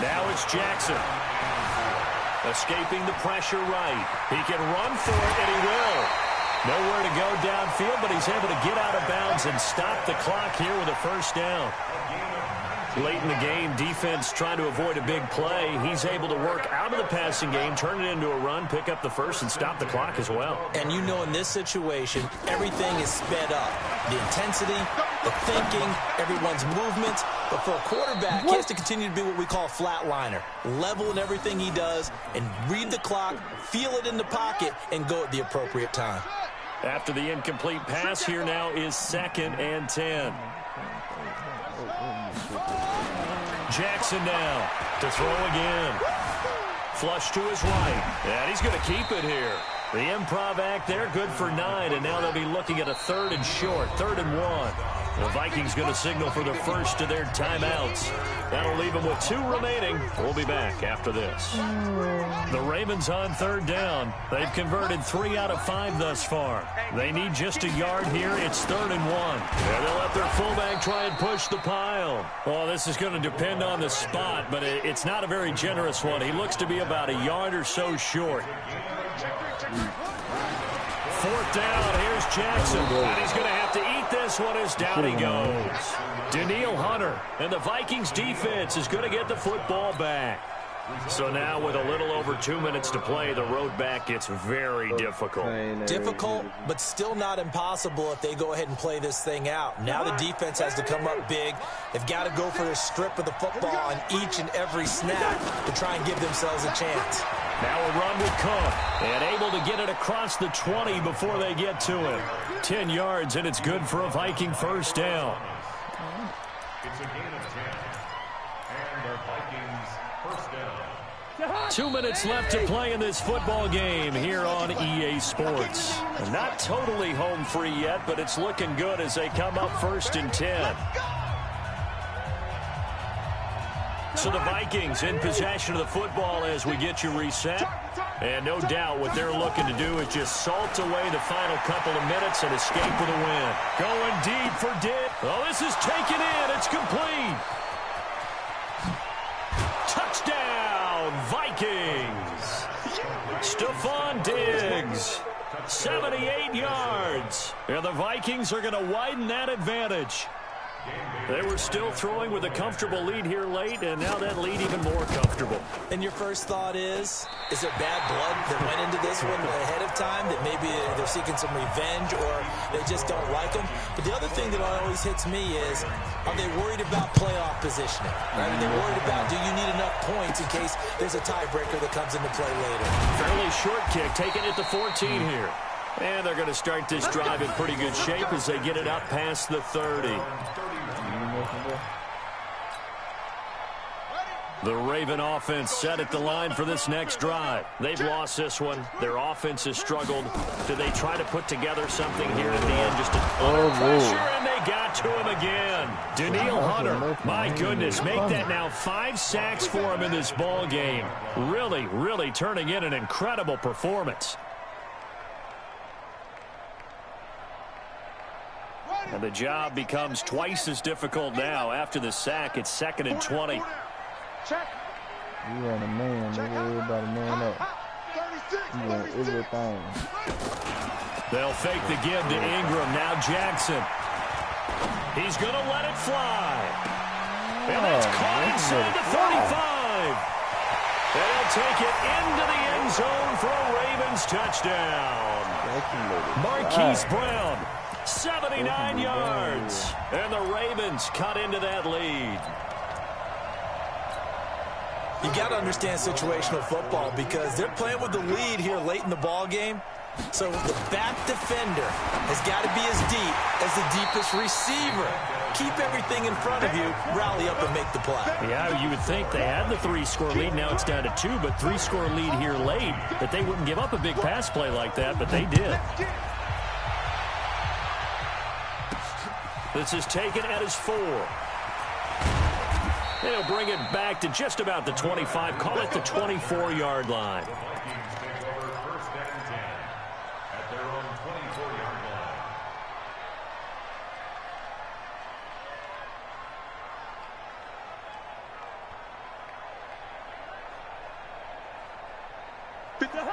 Now it's Jackson. Escaping the pressure right. He can run for it, and he will. Nowhere to go downfield, but he's able to get out of bounds and stop the clock here with a first down. Late in the game, defense trying to avoid a big play. He's able to work out of the passing game, turn it into a run, pick up the first, and stop the clock as well. And you know in this situation, everything is sped up. The intensity, the thinking, everyone's movements. But for a quarterback, he has to continue to be what we call a flatliner. Level in everything he does and read the clock, feel it in the pocket, and go at the appropriate time. After the incomplete pass, here now is 2nd and 10. Jackson now to throw again. Flush to his right. And he's going to keep it here. The improv act there, good for 9. And now they'll be looking at a 3rd and short, 3rd and 1. The Vikings going to signal for the first of their timeouts. That'll leave them with 2 remaining. We'll be back after this. The Ravens on 3rd down. They've converted 3 out of 5 thus far. They need just a yard here. It's 3rd and 1. And they'll let their fullback try and push the pile. Well, this is going to depend on the spot, but it's not a very generous one. He looks to be about a yard or so short. 4th down, here's Jackson. And he's going to have to eat this one as down he goes. Daniil Hunter, and the Vikings defense is going to get the football back. So now with a little over 2 minutes to play, the road back gets very difficult. Difficult, but still not impossible if they go ahead and play this thing out. Now the defense has to come up big. They've got to go for the strip of the football on each and every snap to try and give themselves a chance. Now a run with Cook, and able to get it across the 20 before they get to him. 10 yards, and it's good for a Viking first down. It's a gain of 10. And our Vikings first down. 2 minutes left to play in this football game here on EA Sports. Not totally home free yet, but it's looking good as they come up 1st and 10. So the Vikings in possession of the football as we get you reset. And no doubt what they're looking to do is just salt away the final couple of minutes and escape with a win. Going deep for Dick. Oh, this is taken in. It's complete. Touchdown, Vikings. Stephon Diggs, 78 yards. And the Vikings are going to widen that advantage. They were still throwing with a comfortable lead here late, and now that lead even more comfortable. And your first thought is there bad blood that went into this one ahead of time, that maybe they're seeking some revenge or they just don't like them? But the other thing that always hits me is, are they worried about playoff positioning? Right? Are they worried about, do you need enough points in case there's a tiebreaker that comes into play later? Fairly short kick, taking it to 14 here. And they're going to start this drive in pretty good shape as they get it up past the 30. The Raven offense set at the line for this next drive. They've lost this one. Their offense has struggled. Do they try to put together something here at the end? Just under pressure, and they got to him again. Danielle Hunter, my goodness, make that now 5 sacks for him in this ball game. Really, really turning in an incredible performance. And the job becomes twice as difficult now. After the sack, it's 2nd and 20. You want a man, nigga. Everybody man up. You want everything. They'll fake the give to Ingram. Now Jackson. He's going to let it fly. And that's caught inside the 35. They'll take it into the end zone for a Ravens touchdown. Marquise Brown. 79 yards. And the Ravens cut into that lead. You got to understand situational football because they're playing with the lead here late in the ball game. So the back defender has got to be as deep as the deepest receiver. Keep everything in front of you, rally up and make the play. Yeah, you would think they had the 3-score lead. Now it's down to 2, but 3-score lead here late. That they wouldn't give up a big pass play like that, but they did. This is taken at his 4. They'll bring it back to just about the 25. Call it the 24-yard line.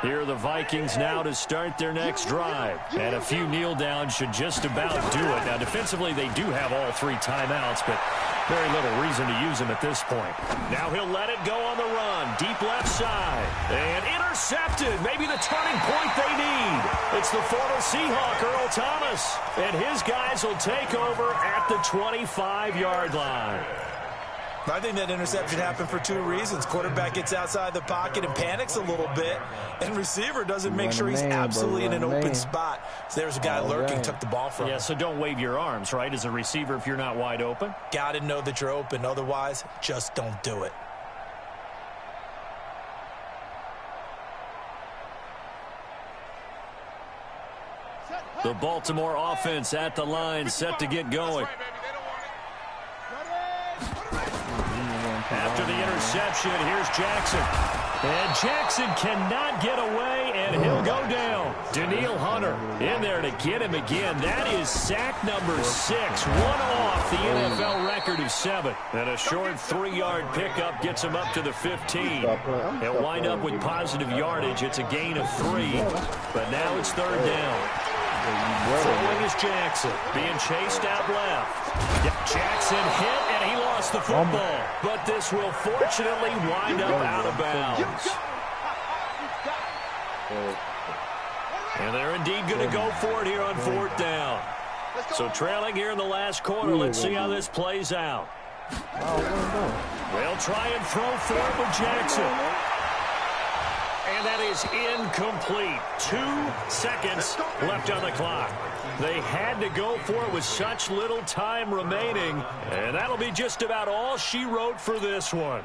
Here are the Vikings now to start their next drive. And a few kneel downs should just about do it. Now, defensively, they do have all 3 timeouts, but very little reason to use them at this point. Now he'll let it go on the run. Deep left side. And intercepted. Maybe the turning point they need. It's the former Seahawk, Earl Thomas. And his guys will take over at the 25-yard line. I think that interception happened for 2 reasons. Quarterback gets outside the pocket and panics a little bit, and receiver doesn't make sure he's absolutely in an open spot. So there's a guy lurking, took the ball from him. Yeah, so don't wave your arms, right, as a receiver if you're not wide open. Got to know that you're open. Otherwise, just don't do it. The Baltimore offense at the line, set to get going. After the interception, here's Jackson. And Jackson cannot get away, and he'll go down. Danielle Hunter in there to get him again. That is sack number 6, one off the NFL record of 7. And a short 3-yard pickup gets him up to the 15. He'll wind up with positive yardage. It's a gain of 3, but now it's 3rd down. Throwing is Jackson, being chased out left. Jackson hit, and he lost the football. But this will fortunately wind up out of bounds. And they're indeed going to go for it here on 4th down. So trailing here in the last quarter. Let's see how this plays out. They'll try and throw for it with Jackson. And that is incomplete. 2 seconds left on the clock. They had to go for it with such little time remaining. And that'll be just about all she wrote for this one.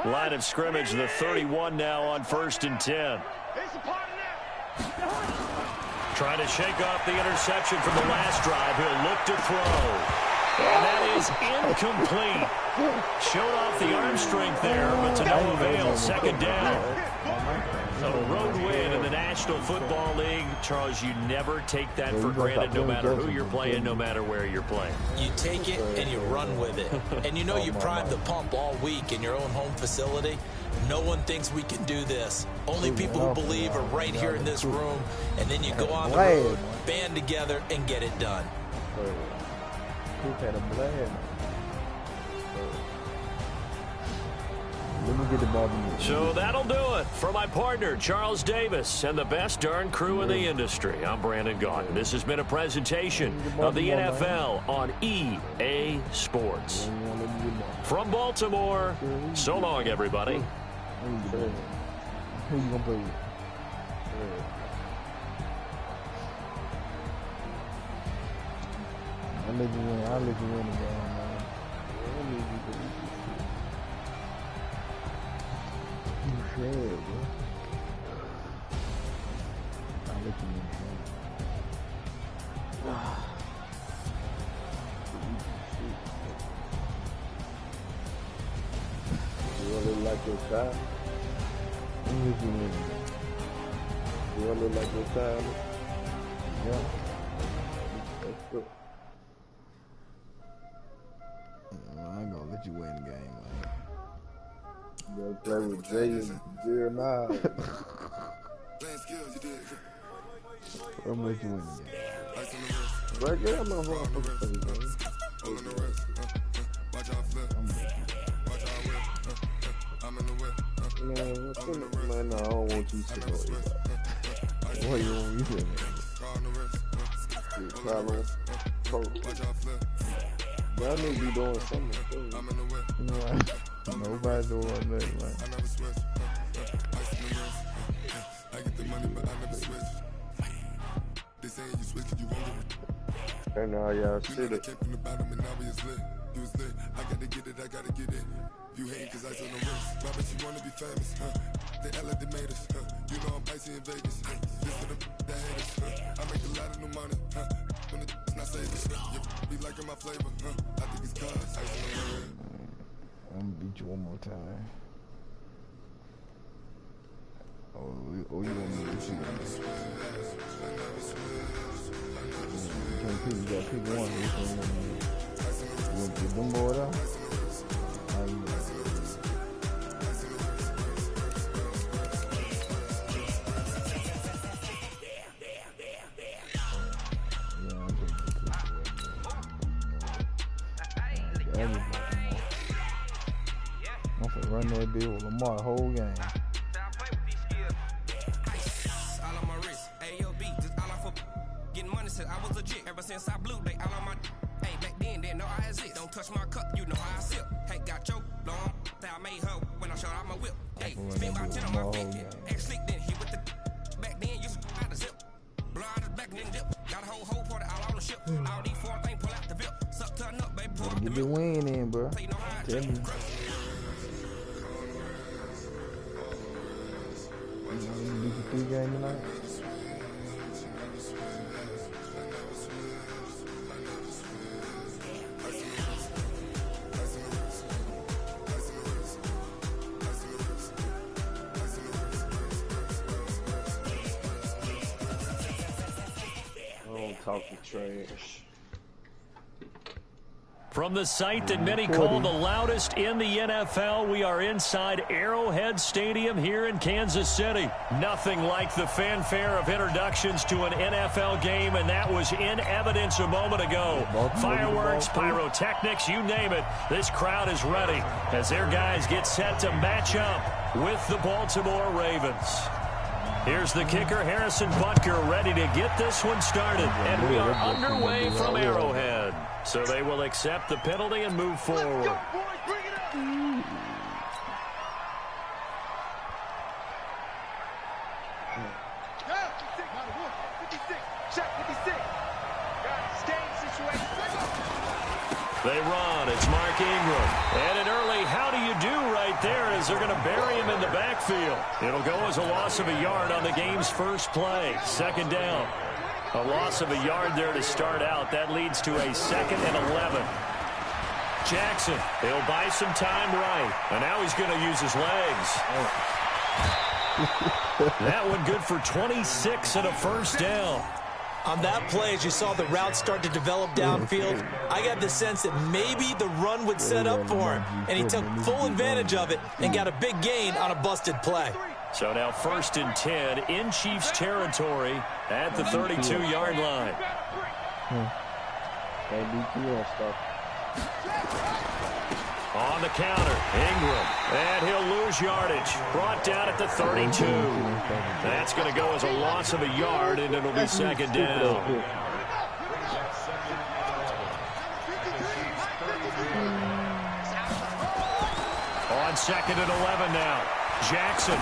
Line of scrimmage, the 31 now on 1st and 10. Trying to shake off the interception from the last drive. He'll look to throw. And that is incomplete. Showed off the arm strength there, but to no avail. Second down. A road win in the National Football League. Charles, you never take that for granted no matter who you're playing, no matter where you're playing. You take it and you run with it. And you know you primed the pump all week in your own home facility. No one thinks we can do this. Only people who believe are right here in this room. And then you go on the road, band together, and get it done. Let me get the ball. So that'll do it for my partner, Charles Davis, and the best darn crew in the industry. I'm Brandon Gaudin. This has been a presentation of the NFL on EA Sports. From Baltimore, so long, everybody. Who you gonna play with? I'll let you win. I'll let you win the game, man. You said, bro. I'll let you win the game. You wanna look like your child? I'll let you win the game. You wanna look like your child? Yeah. That's good. I ain't gonna let you win the game, man. You gotta play with Jay and Jeremiah. I'm gonna let you win the game. Right there, I'm gonna motherfucker play, man. Man, no, I don't want you to know it. What you want me to do? Problem. Y'all need to be doing something. Right. Nobody's doing nothing, man. And now y'all shit it. You hate cause I told no risk. Why bet you wanna be famous, huh? They act like they made us, huh? You know I'm icy in Vegas, huh? This for the haters, huh? I make a lot of new money, huh? When it's not savings, you be liking my flavor, huh? I think it's cause I'm gonna beat you one more time. Oh, you want me to beat you? You can't pick, you gotta pick one. You wanna get them boys out? I'm finna run that bill with Lamar the whole game. All on my wrist, AOB, just all off of getting money since I was legit. Ever since I blew, they all on my. Hey, back then, didn't know I exist. Don't touch my cup, you know how I sip. Hey, got choked, long. I made her when I showed out my whip. Hey, spent about 10 on my 50. X slick, then hit with the. Back then, used to out the zip. Blow out his back and then dip. Got a whole party all on the ship. All these four things pull out the VIP. Suck, turn up, baby, pull up the Get the win in, bro. Tell me. You beat the 3 game tonight? I don't talk to trash. From the site that many call the loudest in the NFL, we are inside Arrowhead Stadium here in Kansas City. Nothing like the fanfare of introductions to an NFL game, and that was in evidence a moment ago. Fireworks, pyrotechnics, you name it. This crowd is ready as their guys get set to match up with the Baltimore Ravens. Here's the kicker, Harrison Butker, ready to get this one started. And we are underway from Arrowhead. So they will accept the penalty and move forward. They run. It's Mark Ingram. And an early how do you do right there as they're going to bury him in the backfield. It'll go as a loss of a yard on the game's first play. Second down. A loss of a yard there to start out. That leads to a 2nd and 11. Jackson, he'll buy some time right. And now he's going to use his legs. That one good for 26 and a first down. On that play, as you saw the route start to develop downfield, I got the sense that maybe the run would set up for him. And he took full advantage of it and got a big gain on a busted play. So now 1st and 10 in Chiefs territory at the 32-yard line. On the counter, Ingram, and he'll lose yardage. Brought down at the 32. That's going to go as a loss of a yard, and it'll be 2nd down. On 2nd and 11 now, Jackson.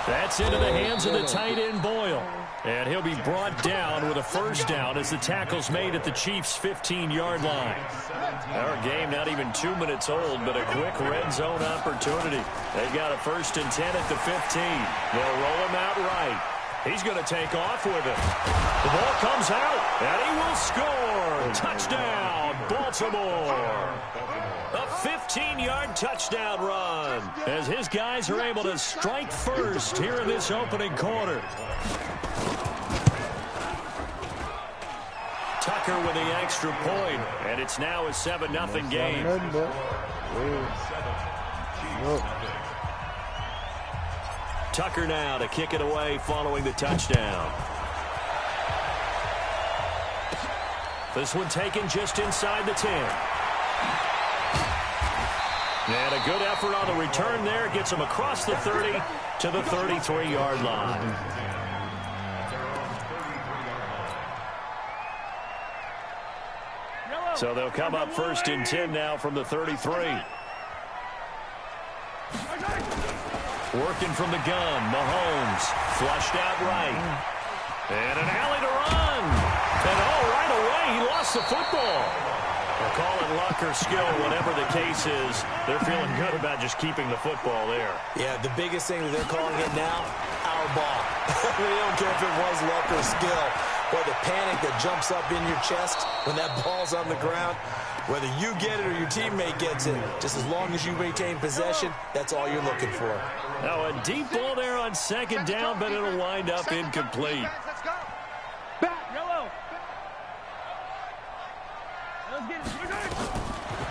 That's into the hands of the tight end, Boyle. And he'll be brought down with a first down as the tackle's made at the Chiefs' 15-yard line. Our game not even 2 minutes old, but a quick red zone opportunity. They've got a 1st and 10 at the 15. They'll roll him out right. He's going to take off with it. The ball comes out, and he will score. Touchdown, Baltimore. A 15-yard touchdown run as his guys are able to strike first here in this opening quarter. Tucker with the extra point, and it's now a 7-0 game. Tucker now to kick it away following the touchdown. This one taken just inside the 10. And a good effort on the return there. Gets him across the 30 to the 33-yard line. So they'll come up 1st and 10 now from the 33. Working from the gun, Mahomes flushed out right. And an alley to run. And right away, he lost the football. They'll call it luck or skill, whatever the case is. They're feeling good about just keeping the football there. Yeah, the biggest thing that they're calling it now, our ball. They don't care if it was luck or skill. Or the panic that jumps up in your chest when that ball's on the ground. Whether you get it or your teammate gets it, just as long as you maintain possession, that's all you're looking for. Now a deep ball there on 2nd down, but it'll wind up incomplete. Let's go. Back, yellow.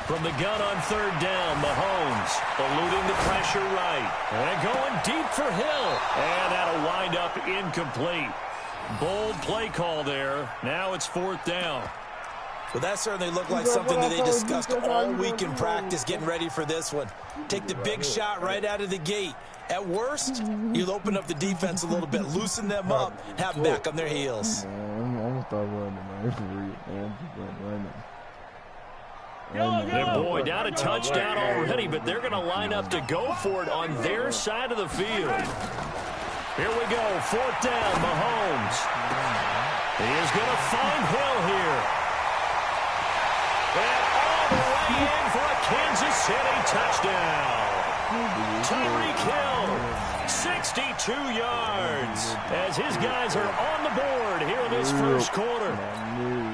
From the gun on 3rd down, Mahomes eluding the pressure right. And going deep for Hill. And that'll wind up incomplete. Bold play call there. Now it's 4th down. Well, that certainly looked like something that they discussed all week in practice, getting ready for this one. Take the big shot right out of the gate. At worst, you'll open up the defense a little bit, loosen them up, have them back on their heels. I'm going to start running, man. For real, man. And boy, down a touchdown already, but they're going to line up to go for it on their side of the field. Here we go, 4th down, Mahomes. He is going to find Hill here. And all the way in for a Kansas City touchdown. Tyreek Hill, 62 yards, as his guys are on the board here in this first quarter.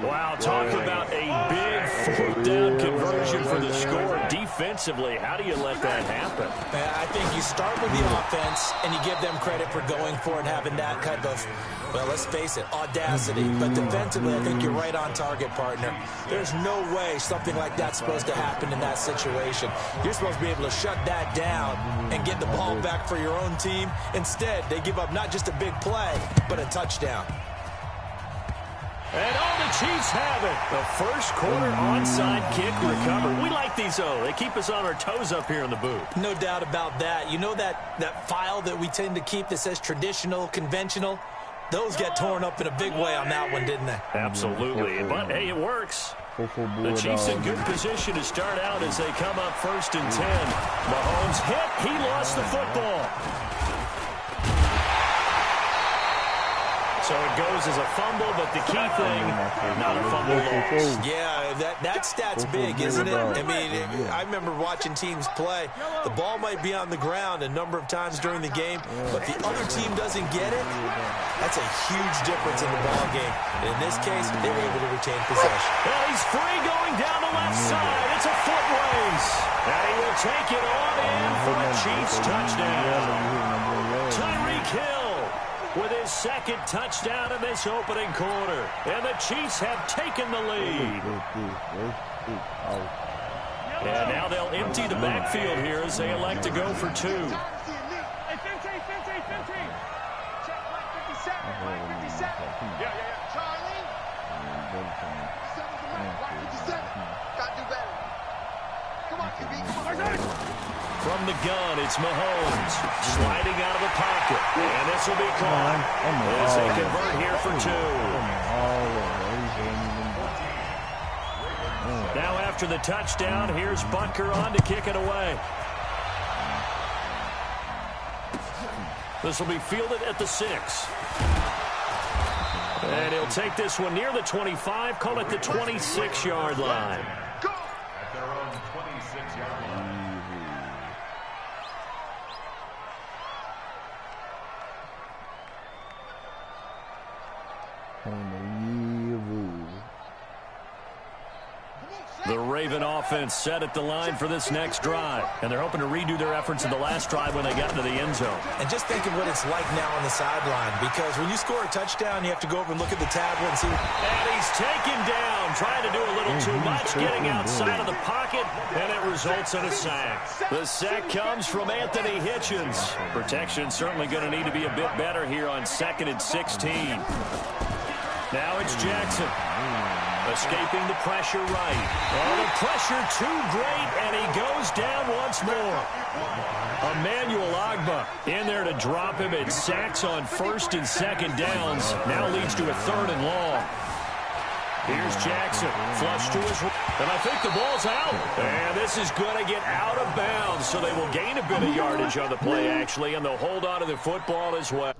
Wow, talk about a big 4th down conversion for the score. Defensively, how do you let that happen? I think you start with the offense, and you give them credit for going for it and having that kind of, well, let's face it, audacity. But defensively, I think you're right on target, partner. There's no way something like that's supposed to happen in that situation. You're supposed to be able to shut that down and get the ball back for your own team. Instead, they give up not just a big play, but a touchdown. And all the Chiefs have it. The first quarter onside kick recovered. We like these, though. They keep us on our toes up here in the booth. No doubt about that. You know that file that we tend to keep that says traditional, conventional? Those get torn up in a big way on that one, didn't they? Absolutely. But, hey, it works. The Chiefs in good position to start out as they come up 1st and 10. Mahomes hit. He lost the football. So it goes as a fumble, but the key thing, not a fumble loss. Yeah, boy, that stat's big, isn't it? I mean, I remember watching teams play. The ball might be on the ground a number of times during the game, but the other team doesn't get it. That's a huge difference in the ball game. And in this case, they were able to retain possession. Well, he's free going down the left side. It's a foot race. And he will take it on in for a Chiefs touchdown. Tyreek Hill with his second touchdown in this opening quarter. And the Chiefs have taken the lead. And now they'll empty the backfield here as they elect to go for two. From the gun, it's Mahomes sliding out of the pocket. And this will be caught as they convert here for two. Now after the touchdown, here's Butker on to kick it away. This will be fielded at the 6. And he'll take this one near the 25, call it the 26-yard line. At their own 26-yard line. The Raven offense set at the line for this next drive. And they're hoping to redo their efforts in the last drive when they got into the end zone. And just think of what it's like now on the sideline, because when you score a touchdown, you have to go over and look at the tablet and see. And he's taken down, trying to do a little too much, getting outside of the pocket, and it results in a sack. The sack comes from Anthony Hitchens. Protection certainly going to need to be a bit better here on 2nd and 16. Now it's Jackson. Escaping the pressure right. Oh, the pressure too great, and he goes down once more. Emmanuel Ogbah in there to drop him. It sacks on 1st and 2nd downs. Now leads to a 3rd and long. Here's Jackson. Flush to his right. And I think the ball's out. And this is going to get out of bounds, so they will gain a bit of yardage on the play, actually, and they'll hold on to the football as well.